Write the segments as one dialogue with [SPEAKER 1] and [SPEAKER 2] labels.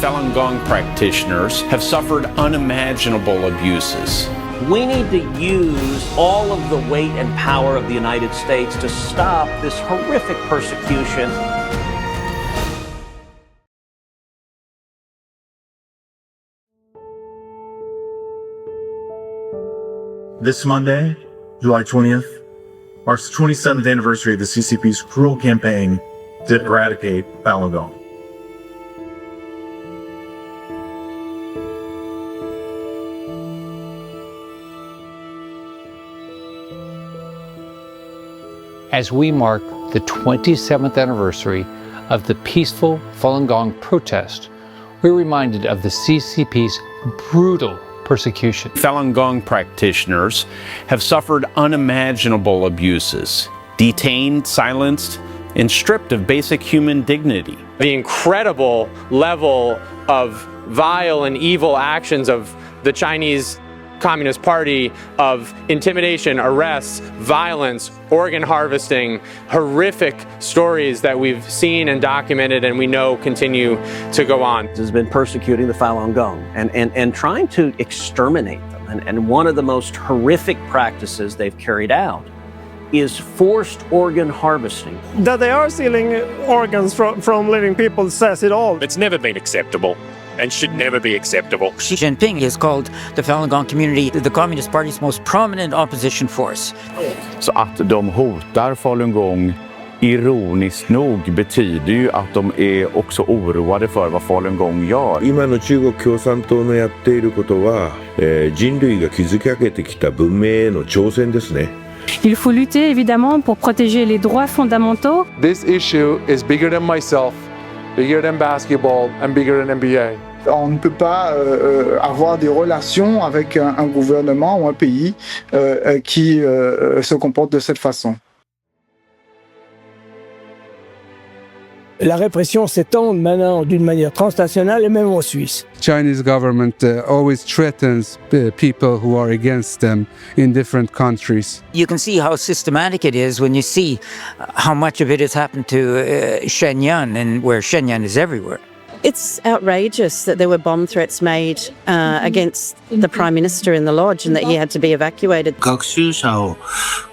[SPEAKER 1] Falun Gong practitioners have suffered unimaginable abuses.
[SPEAKER 2] We need to use all of the weight and power of the United States to stop this horrific persecution.
[SPEAKER 3] This Monday, July 20th, marks the 27th anniversary of the CCP's cruel campaign to eradicate Falun Gong.
[SPEAKER 4] As we mark the 27th anniversary of the peaceful Falun Gong protest, we're reminded of the CCP's brutal persecution.
[SPEAKER 1] Falun Gong practitioners have suffered unimaginable abuses, detained, silenced, and stripped of basic human dignity.
[SPEAKER 5] The incredible level of vile and evil actions of the Chinese Communist Party, of intimidation, arrests, violence, organ harvesting, horrific stories that we've seen and documented and we know continue to go on.
[SPEAKER 2] Has been persecuting the Falun Gong and trying to exterminate them. And one of the most horrific practices they've carried out is forced organ harvesting.
[SPEAKER 6] That they are stealing organs from living people says it all.
[SPEAKER 7] It's never been acceptable and should never be acceptable.
[SPEAKER 8] Xi Jinping has called the Falun Gong community the Communist Party's most prominent opposition force.
[SPEAKER 9] Så att de hotar Falun Gong ironiskt nog betyder ju att de är också oroade för vad Falun Gong gör.
[SPEAKER 10] 今の中国共産党のやっていることは、人類が築き上げてきた文明への挑戦ですね。
[SPEAKER 11] Il faut lutter évidemment pour protéger les droits fondamentaux.
[SPEAKER 12] This issue is bigger than myself, bigger than basketball and bigger than NBA.
[SPEAKER 13] On ne peut pas avoir des relations avec un gouvernement ou un pays qui se comporte de cette façon.
[SPEAKER 14] La répression s'étend maintenant d'une manière transnationale et même en Suisse.
[SPEAKER 12] Chinese government always threatens people who are against them in different countries.
[SPEAKER 8] You can see how systematic it is when you see how much of it has happened to Shenyang, and where Shenyang is everywhere.
[SPEAKER 15] It's outrageous that there were bomb threats made against the Prime Minister in the lodge and that he had to be evacuated.
[SPEAKER 16] 学習者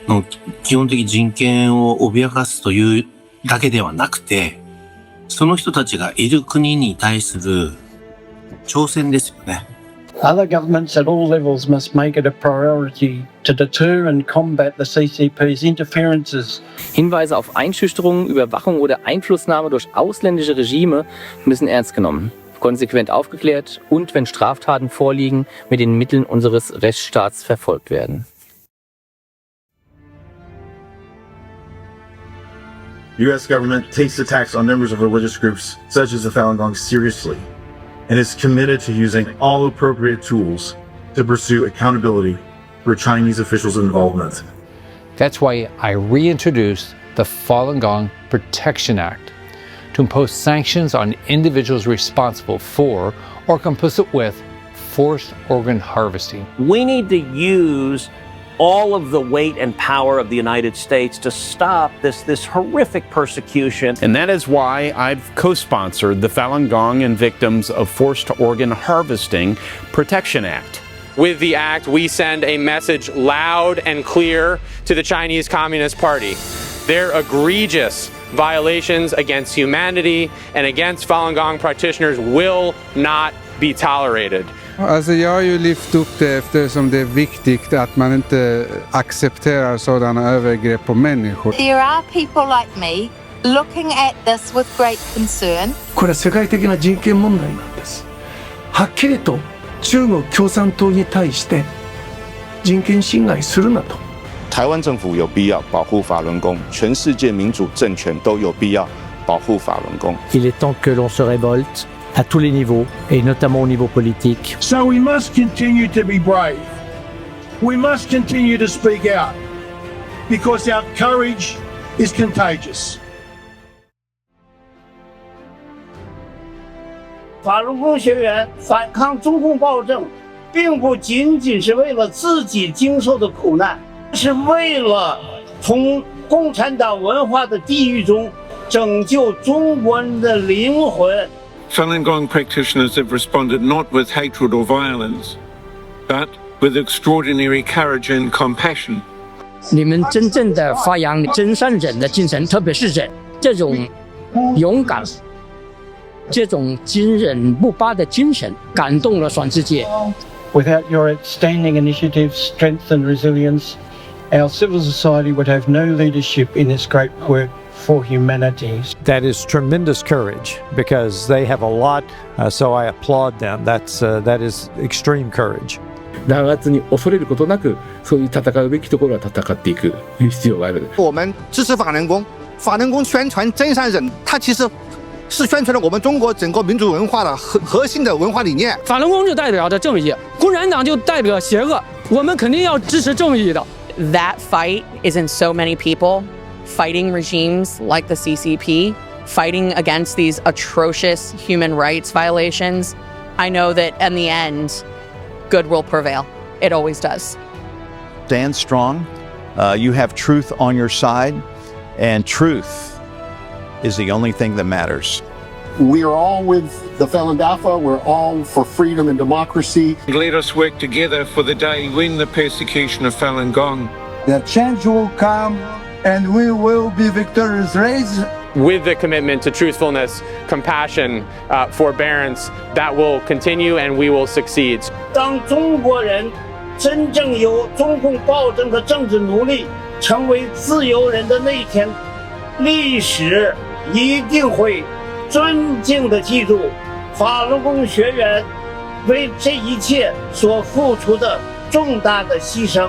[SPEAKER 16] の基本的人権を脅かすというだけではなくて、その人たちがいる国に対する挑戦ですよね。
[SPEAKER 17] Other governments at all levels must make it a priority to deter and combat the CCP's interferences.
[SPEAKER 18] Hinweise auf Einschüchterung, Überwachung oder Einflussnahme durch ausländische Regime müssen ernst genommen, konsequent aufgeklärt und, wenn Straftaten vorliegen, mit den Mitteln unseres Rechtsstaats verfolgt werden.
[SPEAKER 3] The U.S. government takes attacks on members of religious groups such as the Falun Gong seriously and is committed to using all appropriate tools to pursue accountability for Chinese officials' involvement.
[SPEAKER 4] That's why I reintroduced the Falun Gong Protection Act to impose sanctions on individuals responsible for or complicit with forced organ harvesting.
[SPEAKER 2] We need to use all of the weight and power of the United States to stop this horrific persecution.
[SPEAKER 1] And that is why I've co-sponsored the Falun Gong and Victims of Forced Organ Harvesting Protection Act.
[SPEAKER 5] With the act, we send a message loud and clear to the Chinese Communist Party. Their egregious violations against humanity and against Falun Gong practitioners will not be tolerated.
[SPEAKER 12] Alltså jag har ju lyft upp det eftersom det är viktigt att man inte accepterar sådana övergrepp på människor.
[SPEAKER 19] There are people like me looking at this with great concern.
[SPEAKER 14] これは世界的な人権問題なんです。はっきりと中国共産党に対して人権侵害するなと。
[SPEAKER 20] 台湾政府有必要保護法輪功，全世界民主政權都有必要保護法輪功。
[SPEAKER 5] Il est temps que l'on se révolte à tous les niveaux, et notamment au niveau politique.
[SPEAKER 14] So we must continue to be brave. We must continue to speak out, because our courage is contagious.
[SPEAKER 6] 法轮功学员反抗中共暴政，并不仅仅是为了自己经受的苦难，是为了从共产党文化的地狱中拯救中国人的灵魂。
[SPEAKER 14] Falun Gong practitioners have responded not with hatred or violence, but with extraordinary courage and compassion.
[SPEAKER 21] 你们真正的发扬真善忍的精神，特别是忍这种勇敢、这种坚韧不拔的精神，感动了全世界。
[SPEAKER 17] Without your outstanding initiatives, strength and resilience, our civil society would have no leadership in this great work for humanity.
[SPEAKER 22] That is tremendous courage because they have a lot, so I applaud them. That is extreme courage.
[SPEAKER 23] 弾圧に恐れることなく、そういう戦うべきところは戦っていく必要がある。
[SPEAKER 24] 我们支持法轮功，法轮功宣传真善忍，它其实是宣传了我们中国整个民族文化的核心的文化理念。
[SPEAKER 21] 法轮功就代表着正义，共产党就代表邪恶，我们肯定要支持正义的。
[SPEAKER 25] That fight is in so many people, fighting regimes like the CCP, fighting against these atrocious human rights violations. I know that in the end, good will prevail. It always does.
[SPEAKER 26] Stand strong. You have truth on your side, and truth is the only thing that matters.
[SPEAKER 27] We are all with the Falun Dafa. We're all for freedom and democracy.
[SPEAKER 14] Let us work together for the day when the persecution of Falun Gong.
[SPEAKER 13] The change will come and we will be victorious. Raise
[SPEAKER 5] with the commitment to truthfulness, compassion, forbearance, that will continue and we will succeed.
[SPEAKER 6] 当中国人真正由中共暴政的政治奴隶成为自由人的那一天，历史一定会尊敬地记住法轮功学员为这一切所付出的重大的牺牲。